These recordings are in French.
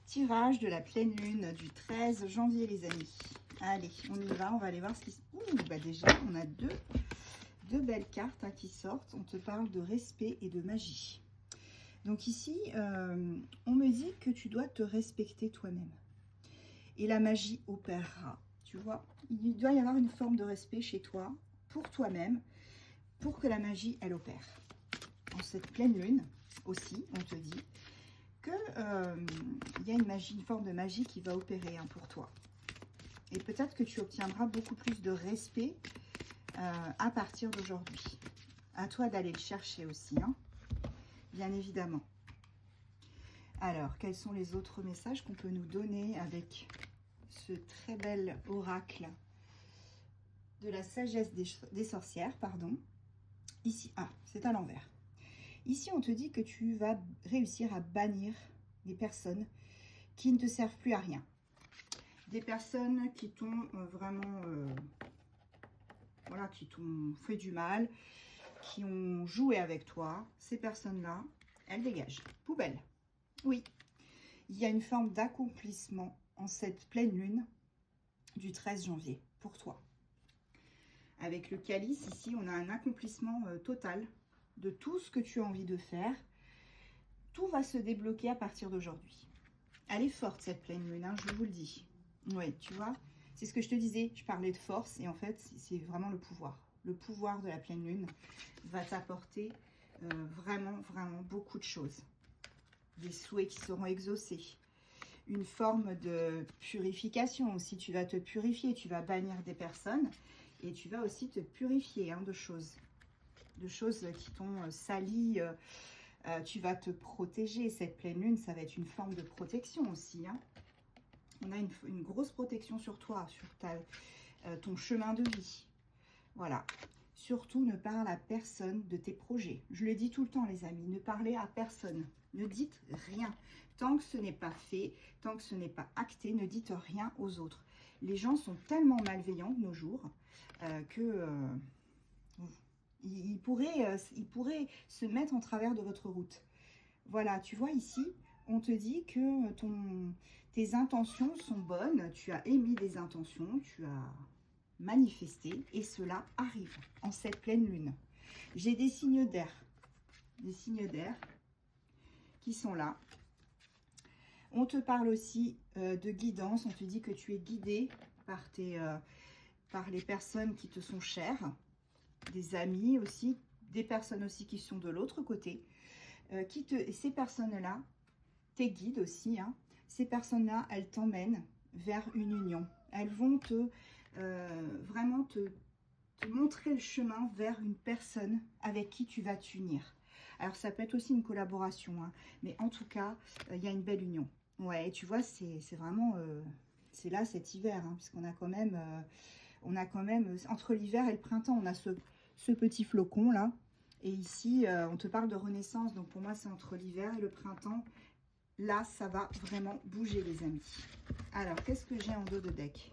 Tirage de la pleine lune du 13 janvier, les amis. Allez, on y va, on va aller voir ce qui se... Ouh, bah déjà, on a deux belles cartes hein, qui sortent. On te parle de respect et de magie. Donc ici, on me dit que tu dois te respecter toi-même. Et la magie opérera, tu vois. Il doit y avoir une forme de respect chez toi, pour toi-même, pour que la magie, elle opère. En cette pleine lune, aussi, on te dit que y a une forme de magie qui va opérer hein, pour toi. Et peut-être que tu obtiendras beaucoup plus de respect à partir d'aujourd'hui. À toi d'aller le chercher aussi, hein, bien évidemment. Alors, quels sont les autres messages qu'on peut nous donner avec ce très bel oracle de la sagesse des sorcières, pardon. Ici, ah, c'est à l'envers. Ici, on te dit que tu vas réussir à bannir des personnes qui ne te servent plus à rien. Des personnes qui t'ont vraiment... voilà, qui t'ont fait du mal, qui ont joué avec toi. Ces personnes-là, elles dégagent. Poubelle. Oui, il y a une forme d'accomplissement en cette pleine lune du 13 janvier pour toi. Avec le calice, ici, on a un accomplissement total de tout ce que tu as envie de faire. Tout va se débloquer à partir d'aujourd'hui. Elle est forte, cette pleine lune, hein, je vous le dis. Oui, tu vois, c'est ce que je te disais. Je parlais de force et en fait, c'est vraiment le pouvoir. Le pouvoir de la pleine lune va t'apporter vraiment beaucoup de choses. Des souhaits qui seront exaucés. Une forme de purification aussi. Tu vas te purifier, tu vas bannir des personnes et tu vas aussi te purifier hein, de choses qui t'ont sali. Tu vas te protéger. Cette pleine lune, ça va être une forme de protection aussi. Hein. On a une grosse protection sur toi, sur ton chemin de vie. Voilà. Surtout, ne parle à personne de tes projets. Je le dis tout le temps, les amis. Ne parlez à personne. Ne dites rien. Tant que ce n'est pas fait, tant que ce n'est pas acté, ne dites rien aux autres. Les gens sont tellement malveillants de nos jours ils pourraient se mettre en travers de votre route. Voilà, tu vois ici, on te dit que tes intentions sont bonnes. Tu as émis des intentions, tu as manifesté et cela arrive en cette pleine lune. J'ai des signes d'air qui sont là. On te parle aussi de guidance. On te dit que tu es guidé par les personnes qui te sont chères, des amis aussi, des personnes aussi qui sont de l'autre côté. Et ces personnes-là, tes guides aussi, hein, ces personnes-là, elles t'emmènent vers une union. Elles vont vraiment te montrer le chemin vers une personne avec qui tu vas t'unir. Alors, ça peut être aussi une collaboration, hein, mais en tout cas, il y a une belle union. Ouais, et tu vois, c'est vraiment... c'est là, cet hiver, hein, puisqu'on a quand même... entre l'hiver et le printemps, on a ce petit flocon, là. Et ici, on te parle de renaissance. Donc, pour moi, c'est entre l'hiver et le printemps. Là, ça va vraiment bouger, les amis. Alors, qu'est-ce que j'ai en dos de deck?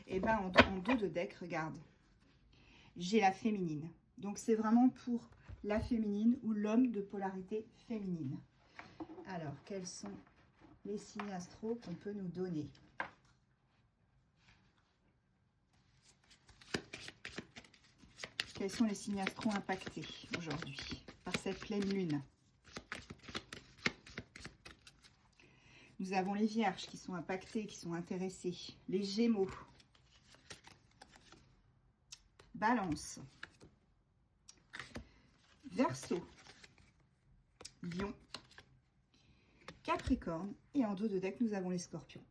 Eh bien, en dos de deck, regarde. J'ai la féminine. Donc, c'est vraiment pour la féminine ou l'homme de polarité féminine. Alors, quels sont les signes astro qu'on peut nous donner? Quels sont les signes astro impactés aujourd'hui par cette pleine lune? Nous avons les vierges qui sont impactés, qui sont intéressés. Les gémeaux. Balance. Verseau. Lion. Capricorne. Et en dos de deck, nous avons les scorpions.